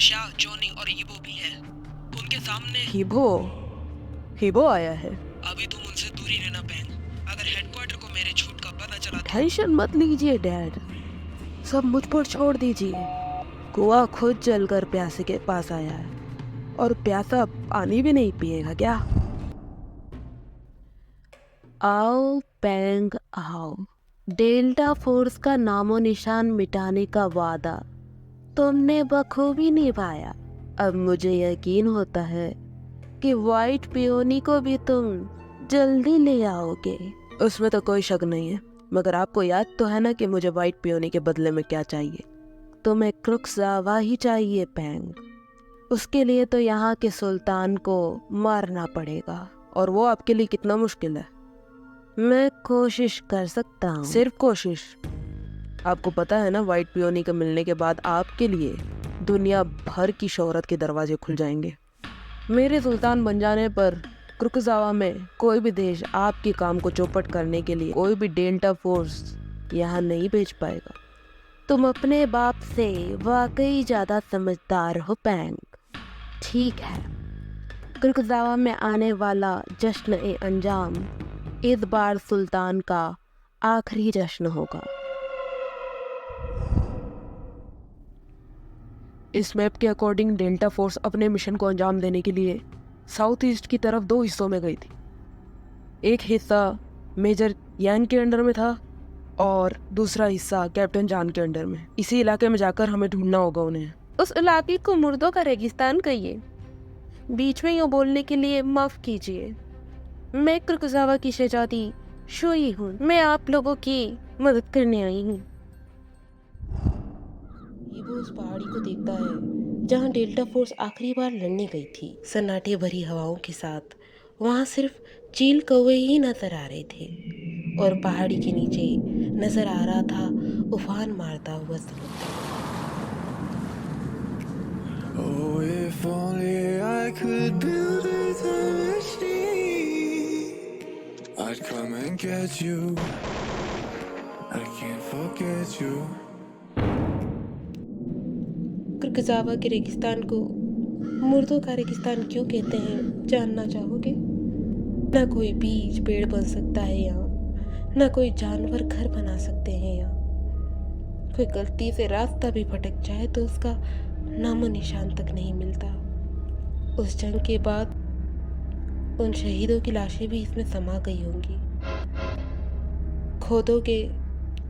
Shah, Johnny और ईबो भी है। उनके सामने हीबो आया है। अभी तुम उनसे दूरी रहना पैंग। अगर हेडक्वार्टर को मेरे झूठ का पता चला तो टेंशन मत लीजिए डैड, सब मुझ पर छोड़ दीजिए। कुआं खुद जलकर प्यासे के पास आया है और प्यासा पानी भी नहीं पिएगा क्या? आओ पैंग आओ। डेल्टा फोर्स का नामो निशान मिटाने का वादा तुमने बखूबी निभाया। अब मुझे यकीन होता है कि वाइट पियोनी को भी तुम जल्दी ले आओगे। उसमें तो कोई शक नहीं है, मगर आपको याद तो है ना कि मुझे वाइट पियोनी के बदले में क्या चाहिए? तुम्हें क्रुक्सावा ही चाहिए पैंग। उसके लिए तो यहाँ के सुल्तान को मारना पड़ेगा, और वो आपके लिए कितना मुश्किल है। मैं कोशिश कर सकता हूँ। सिर्फ कोशिश? आपको पता है ना, वाइट पियोनी के मिलने के बाद आपके लिए दुनिया भर की शोहरत के दरवाजे खुल जाएंगे। मेरे सुल्तान बन जाने पर क्रुक्सावा में कोई भी देश आपके काम को चौपट करने के लिए कोई भी डेल्टा फोर्स यहाँ नहीं भेज पाएगा। तुम अपने बाप से वाकई ज्यादा समझदार हो पैंग। ठीक है, क्रुक्सावा में आने वाला जश्न ए अंजाम इस बार सुल्तान का आखिरी जश्न होगा। इस मैप के अकॉर्डिंग डेल्टा फोर्स अपने मिशन को अंजाम देने के लिए साउथ ईस्ट की तरफ 2 हिस्सों में गई थी। एक हिस्सा मेजर यान के अंडर में था और दूसरा हिस्सा कैप्टन जान के अंडर में। इसी इलाके में जाकर हमें ढूंढना होगा उन्हें। उस इलाके को मुर्दों का रेगिस्तान कहिए। बीच में यूँ बोलने के लिए माफ कीजिए। मैं क्रुक्सावा की शहजादी शोई हूँ। मैं आप लोगों की मदद करने आई हूँ। वो उस पहाड़ी को देखता है जहाँ डेल्टा फोर्स आखिरी बार लड़ने गई थी। सन्नाटे भरी हवाओं के साथ वहाँ सिर्फ चील कौवे ही नजर आ रहे थे और पहाड़ी के नीचे नजर आ रहा था उफान मारता हुआ समुद्र। Oh, if only I could build a time machine, I'd come and get you. I can't forget you. क्रुक्सावा के रेगिस्तान को मुर्दों का रेगिस्तान क्यों कहते हैं, जानना चाहोगे? ना कोई बीज पेड़ बन सकता है यहाँ, ना कोई जानवर घर बना सकते हैं यहाँ। कोई गलती से रास्ता भी भटक जाए तो उसका नामो निशान तक नहीं मिलता। उस जंग के बाद उन शहीदों की लाशें भी इसमें समा गई होंगी। खोदोगे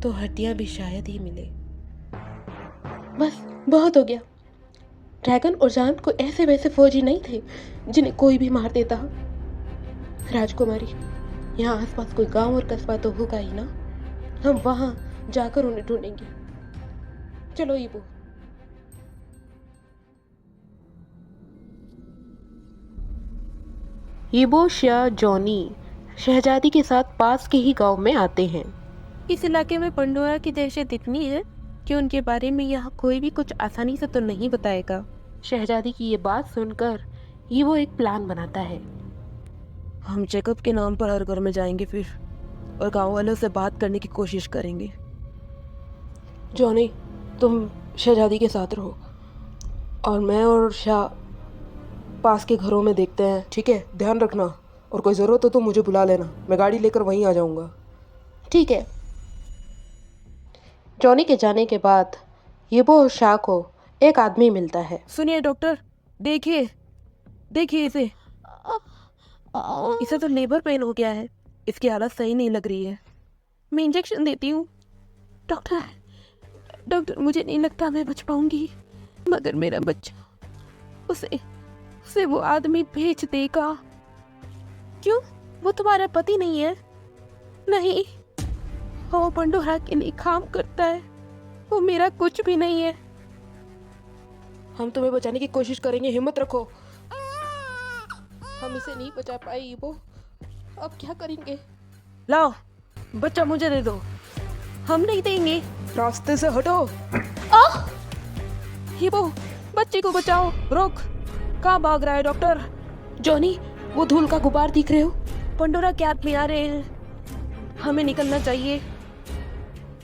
तो हड्डियां भी शायद ही मिले। बस बहुत हो गया। ड्रैगन और जान को ऐसे वैसे फौजी नहीं थे जिन्हें कोई भी मार देता। राजकुमारी, यहाँ आसपास कोई गांव और कस्बा तो होगा ही ना। हम वहां जाकर उन्हें ढूंढेंगे। चलो ईबो। ईबो, शाह, जॉनी शहजादी के साथ पास के ही गांव में आते हैं। इस इलाके में पंडोरा की दहशत इतनी है कि उनके बारे में यहाँ कोई भी कुछ आसानी से तो नहीं बताएगा। शहजादी की ये बात सुनकर ईबो एक प्लान बनाता है। हम चेकअप के नाम पर हर घर में जाएंगे फिर, और गांव वालों से बात करने की कोशिश करेंगे। जॉनी, तुम शहजादी के साथ रहो और मैं और शाह पास के घरों में देखते हैं, ठीक है? ध्यान रखना, और कोई ज़रूरत हो तो मुझे बुला लेना, मैं गाड़ी लेकर वहीं आ जाऊंगा। ठीक है। जॉनी के जाने के बाद ईबो और शाह को एक आदमी मिलता है। सुनिए डॉक्टर, देखिए इसे तो लेबर पेन हो गया है। इसकी हालत सही नहीं लग रही है। मैं इंजेक्शन देती हूँ। डॉक्टर, मुझे नहीं लगता मैं बच पाऊंगी, मगर मेरा बच्चा, उसे वो आदमी भेज देगा। क्यों? वो तुम्हारा पति नहीं है? नहीं, वो पंडोरा के लिए काम करता है। वो मेरा कुछ भी नहीं है। हम तुम्हें बचाने की कोशिश करेंगे, हिम्मत रखो। हम इसे नहीं बचा पाए ईबो, अब क्या करेंगे? लाओ, बच्चा मुझे दे दो। हम नहीं देंगे। रास्ते से हटो। ईबो, बच्चे को बचाओ। रोक, कहाँ भाग रहा है डॉक्टर? जॉनी, वो धूल का गुबार दिख रहे हो? पंडोरा के आदमी आ रहे हैं, हमें निकलना चाहिए।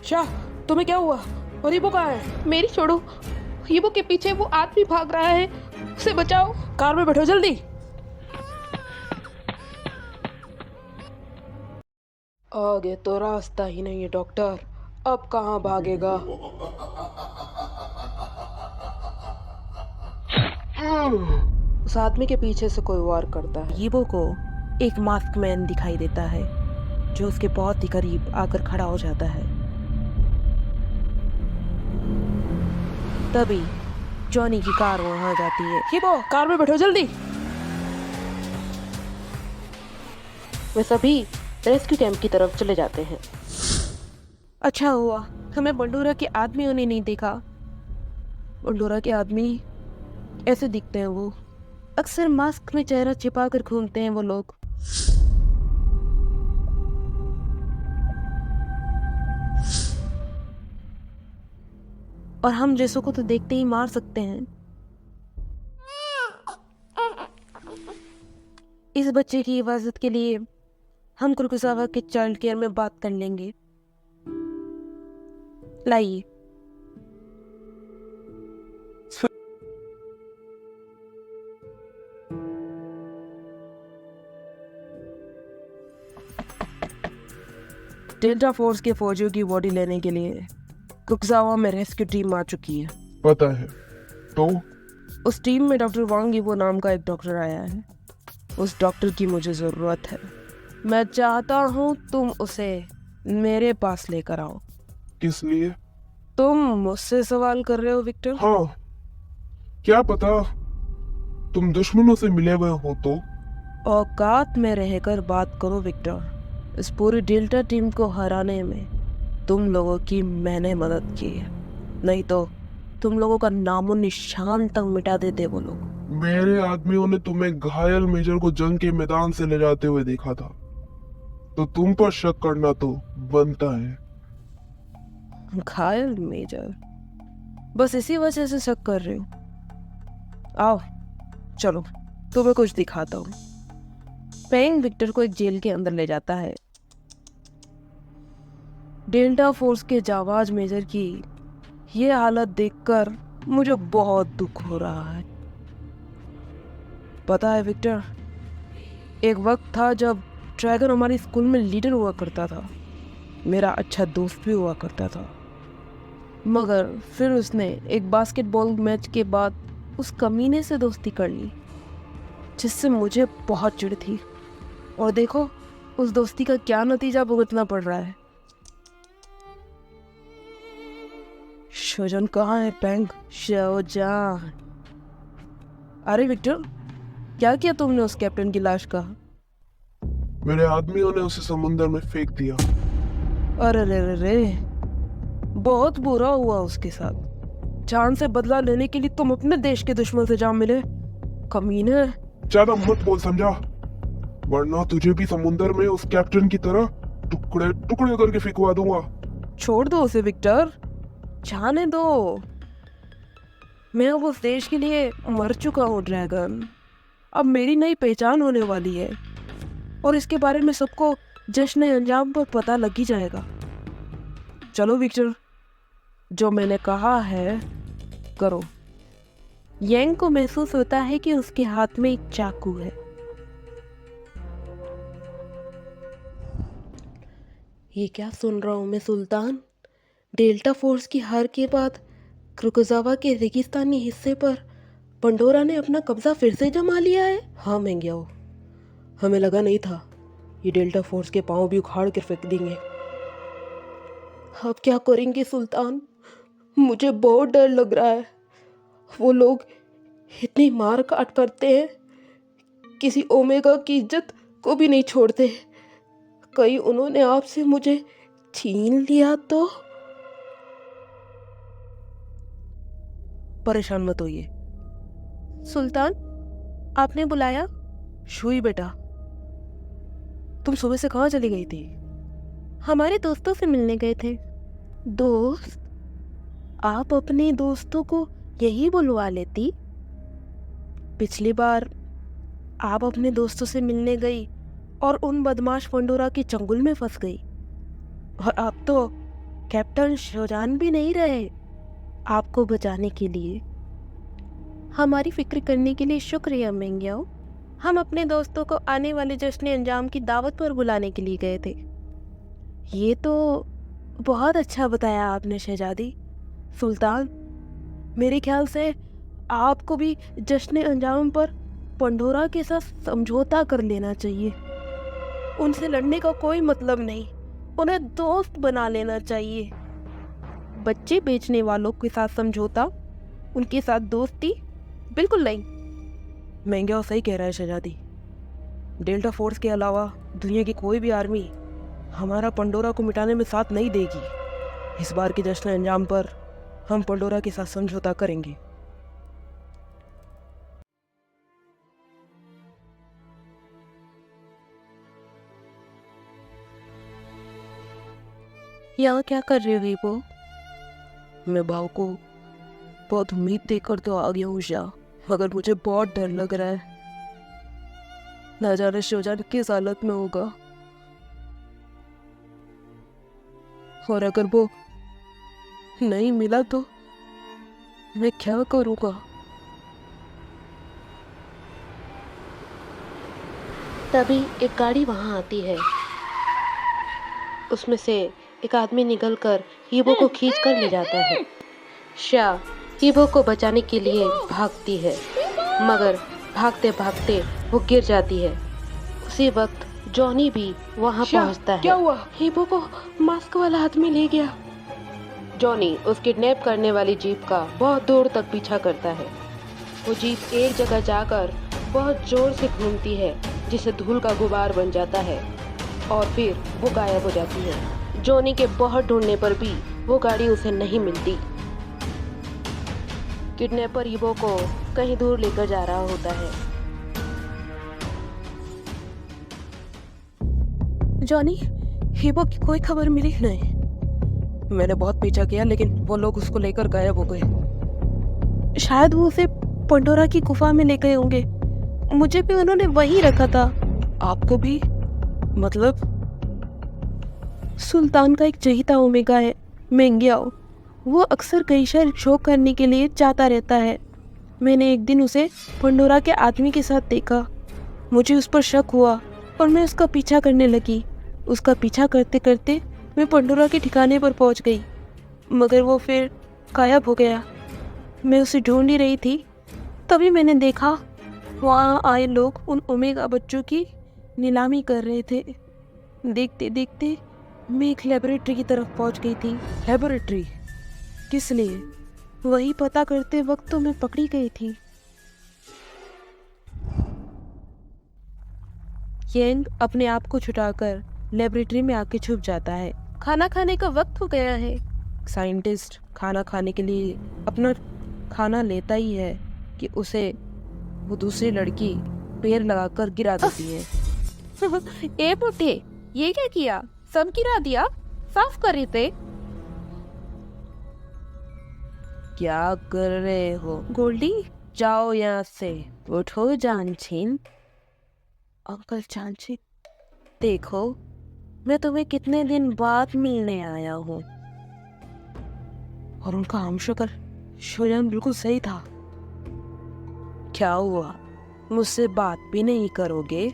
शाह, तुम्हें क्या हुआ? और ईबो कहाँ है? मेरी छोड़ो, हीबो के पीछे वो आदमी भाग रहा है, उसे बचाओ। कार में बैठो जल्दी। आगे तो रास्ता ही नहीं है डॉक्टर, अब कहाँ भागेगा। उस आदमी के पीछे से कोई वार करता है। हीबो को एक मास्क मैन दिखाई देता है जो उसके बहुत ही करीब आकर खड़ा हो जाता है। तभी जॉनी की कार वहां जाती है। हीबो कार में बैठो जल्दी। वे सभी रेस्क्यू कैंप की तरफ चले जाते हैं। अच्छा हुआ हमें बंडोरा के आदमियों ने नहीं देखा। बंडोरा के आदमी ऐसे दिखते हैं, वो अक्सर मास्क में चेहरा छिपा कर घूमते हैं वो लोग। और हम जैसों को तो देखते ही मार सकते हैं। इस बच्चे की हिफाजत के लिए हम कुरकुसावा के चाइल्ड केयर में बात कर लेंगे। लाइए। डेल्टा फोर्स के फौजियों की बॉडी लेने के लिए कुरकुसावा में रेस्क्यू टीम आ चुकी है। पता है। तो उस टीम में डॉक्टर वांग यीबो नाम का एक डॉक्टर आया है। उस डॉक्टर की मुझे ज़रूरत है। मैं चाहता हूँ तुम उसे मेरे पास लेकर आओ। किस लिए? तुम मुझसे सवाल कर रहे हो विक्टर? हाँ, क्या पता तुम दुश्मनों से मिले हुए हो तो। औकात में रहकर बात करो विक्टर। इस पूरी डेल्टा टीम को हराने में तुम लोगों की मैंने मदद की है, नहीं तो तुम लोगों का नामो निशान तक मिटा देते वो लोग। मेरे आदमियों ने तुम्हें घायल मेजर को जंग के मैदान से ले जाते हुए देखा था, तो तुम पर शक करना तो बनता है। घायल मेजर? बस इसी वजह से शक कर रहे हो? आओ चलो तुम्हें कुछ दिखाता हूँ। पेंग विक्टर को एक जेल के अंदर ले जाता है। डेल्टा फोर्स के जाबाज मेजर की ये हालत देखकर मुझे बहुत दुख हो रहा है। पता है विक्टर, एक वक्त था जब ड्रैगन हमारे स्कूल में लीडर हुआ करता था, मेरा अच्छा दोस्त भी हुआ करता था। मगर फिर उसने एक बास्केटबॉल मैच के बाद उस कमीने से दोस्ती कर ली, जिससे मुझे बहुत चिढ़ थी। और देखो उस दोस्ती का क्या नतीजा भुगतना पड़ रहा है। शोजन कहाँ है पेंग? शोजन। अरे विक्टर, क्या किया तुमने उस कैप्टन की लाश का? मेरे आदमियों ने उसे समुद्र में फेंक दिया। अरे रे रे रे, बहुत बुरा हुआ उसके साथ। जान से बदला लेने के लिए तुम अपने देश के दुश्मन से जा मिले, कमीने। ज्यादा मत बोल समझा, वरना तुझे भी समुद्र में उस कैप्टन की तरह टुकड़े टुकड़े करके फेंकवा दूंगा। छोड़ दो उसे विक्टर, जाने दो। मैं अब उस देश के लिए मर चुका हूँ ड्रैगन। अब मेरी नई पहचान होने वाली है और इसके बारे में सबको जश्न अंजाम पर पता लग ही जाएगा। चलो विक्टर, जो मैंने कहा है करो। यंग को महसूस होता है कि उसके हाथ में एक चाकू है। ये क्या सुन रहा हूँ मैं सुल्तान? डेल्टा फोर्स की हार के बाद कुरकुसावा के रेगिस्तानी हिस्से पर पंडोरा ने अपना कब्जा फिर से जमा लिया है। हाँ मेंग्याओ, हमें लगा नहीं था ये डेल्टा फोर्स के पांव भी उखाड़ कर फेंक देंगे। अब क्या करेंगे सुल्तान? मुझे बहुत डर लग रहा है। वो लोग इतनी मार काट करते हैं, किसी ओमेगा की इज्जत को भी नहीं छोड़ते। कहीं उन्होंने आपसे मुझे छीन लिया तो? परेशान मत होइए। सुल्तान, आपने बुलाया? शुई बेटा, तुम सुबह से कहाँ चली गई थी? हमारे दोस्तों से मिलने गए थे। दोस्त? आप अपने दोस्तों को यही बुलवा लेती। पिछली बार आप अपने दोस्तों से मिलने गई और उन बदमाश पंडोरा के चंगुल में फंस गई। और आप तो कैप्टन शोजान भी नहीं रहे, आपको बचाने के लिए। हमारी फिक्र करने के लिए शुक्रिया मेंग्याओ। हम अपने दोस्तों को आने वाले जश्न अंजाम की दावत पर बुलाने के लिए गए थे। ये तो बहुत अच्छा बताया आपने शहजादी। सुल्तान, मेरे ख्याल से आपको भी जश्न अंजाम पर पंडोरा के साथ समझौता कर लेना चाहिए। उनसे लड़ने का कोई मतलब नहीं, उन्हें दोस्त बना लेना चाहिए। बच्चे बेचने वालों के साथ समझौता, उनके साथ दोस्ती, बिल्कुल नहीं। महंगा सही कह रहा है शहजादी। डेल्टा फोर्स के अलावा दुनिया की कोई भी आर्मी हमारा पंडोरा को मिटाने में साथ नहीं देगी। इस बार के जश्न अंजाम पर हम पंडोरा के साथ समझौता करेंगे। यहाँ क्या कर रहे हो वीबो? मैं भाव को बहुत उम्मीद देकर तो आ गया हूँ शाह, मगर मुझे बहुत डर लग रहा है। ना जाने शोजान किस हालत में होगा, और अगर वो नहीं मिला तो मैं क्या करूँगा। तभी एक गाड़ी वहाँ आती है। उसमें से एक आदमी निकलकर हीबो को खींच कर ले जाता है। शाह हीबो को बचाने के लिए भागती है, मगर भागते भागते वो गिर जाती है। उसी वक्त जॉनी भी वहाँ पहुँचता है। क्या हुआ? हीबो को मास्क वाला आदमी ले गया। जॉनी उस किडनैप करने वाली जीप का बहुत दूर तक पीछा करता है। वो जीप एक जगह जाकर बहुत जोर से घूमती है, जिससे धूल का गुबार बन जाता है और फिर वो गायब हो जाती है। जॉनी के बहुत ढूंढने पर भी वो गाड़ी उसे नहीं मिलती। किडनैपर हीबो को कहीं दूर लेकर जा रहा होता है। जॉनी, हीबो की कोई खबर मिली नहीं। मैंने बहुत पीछा किया, लेकिन वो लोग उसको लेकर गायब हो गए। शायद वो उसे पंडोरा की गुफा में ले गए होंगे। मुझे भी उन्होंने वहीं रखा था। आपको भी? मतलब? सुल्तान का एक चहीता ओमेगा है, मेंग्याओ। वो अक्सर कई शहर शो करने के लिए जाता रहता है। मैंने एक दिन उसे पंडोरा के आदमी के साथ देखा। मुझे उस पर शक हुआ और मैं उसका पीछा करने लगी। उसका पीछा करते करते मैं पंडोरा के ठिकाने पर पहुंच गई, मगर वो फिर गायब हो गया। मैं उसे ढूंढ ही रही थी, तभी मैंने देखा वहाँ आए लोग उन ओमेगा बच्चों की नीलामी कर रहे थे। देखते देखते मैं एक लेबोरेटरी की तरफ पहुंच गई थी। लेबोरेटरी? किस लिए? वही पता करते वक्त तो मैं पकड़ी गई थी। येंग अपने आप को छुटाकर लेबोरेटरी में आके छुप जाता है। खाना खाने का वक्त हो गया है। साइंटिस्ट खाना खाने के लिए अपना खाना लेता ही है कि उसे वो दूसरी लड़की पैर लगाकर गिरा देती है। ए बुढ़े, ये क्या किया? सब गिरा दिया? साफ कर रहे थे। क्या कर रहे हो? गोल्डी, जाओ यहाँ से। उठो जानछीन। अंकल जानछीन, देखो मैं तुम्हें कितने दिन बाद मिलने आया हूँ। और उनका हमशक्ल शोजान बिल्कुल सही था। क्या हुआ? मुझसे बात भी नहीं करोगे?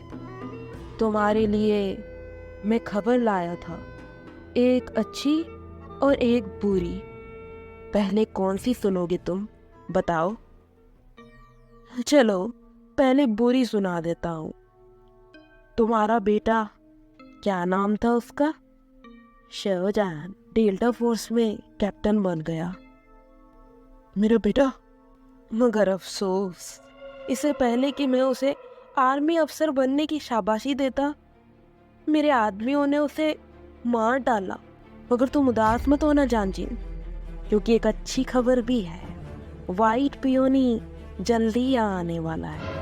तुम्हारे लिए मैं खबर लाया था, एक अच्छी और एक बुरी। पहले कौन सी सुनोगे तुम? बताओ। चलो पहले बुरी सुना देता हूँ। तुम्हारा बेटा, क्या नाम था उसका? शोजान डेल्टा फोर्स में कैप्टन बन गया। मेरा बेटा? मगर अफसोस, इससे पहले कि मैं उसे आर्मी अफसर बनने की शाबाशी देता, मेरे आदमियों ने उसे मार डाला। मगर तुम उदास मत होना जानजीन, क्योंकि एक अच्छी खबर भी है। वाइट पियोनी जल्दी आने वाला है।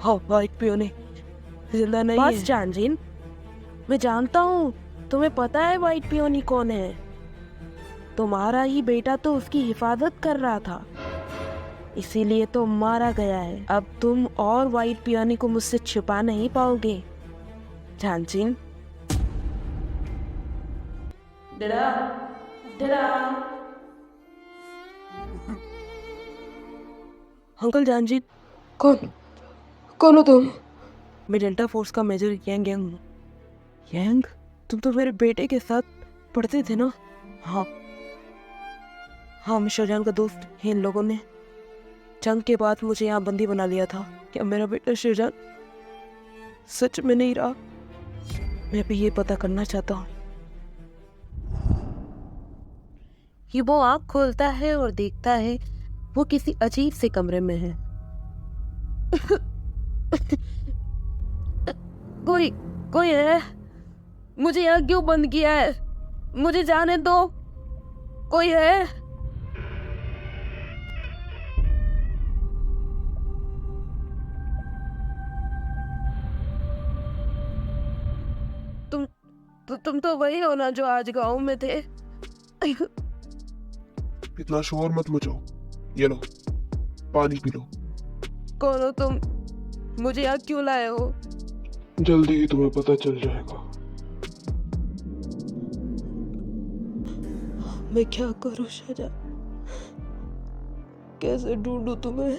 हाँ, वाइट पियोनी जिंदा नहीं बस है। जानजीन, मैं जानता हूँ तुम्हें पता है वाइट पियोनी कौन है। तुम्हारा ही बेटा तो उसकी हिफाजत कर रहा था, इसीलिए तो मारा गया है। अब तुम और वाइट पियोनी को मुझसे छुपा नहीं पाओगे जानजीन। डरा डरा। अंकल जान जी। कौन हो तुम? मैं डेल्टा फोर्स का मेजर यांग यांग हूँ। यांग, तुम तो मेरे बेटे के साथ पढ़ते थे ना? हाँ हाँ, मैं शाहजहान का दोस्त है। इन लोगों ने जंग के बाद मुझे यहाँ बंदी बना लिया था। क्या मेरा बेटा शाहजहान सच में नहीं रहा? मैं भी ये पता करना चाहता हूँ। कि वो आँख खोलता है और देखता है वो किसी अजीब से कमरे में है। कोई है? मुझे यहाँ क्यों बंद किया है? मुझे जाने दो। कोई है? तुम तो वही हो ना जो आज गांव में थे? इतना शोर मत मचाओ, ये लो पानी पी लो। कौन हो तुम? मुझे यहाँ क्यों लाए हो? जल्दी ही तुम्हें पता चल जाएगा। मैं क्या करूँ शाहजहान? कैसे ढूंढूं तुम्हें?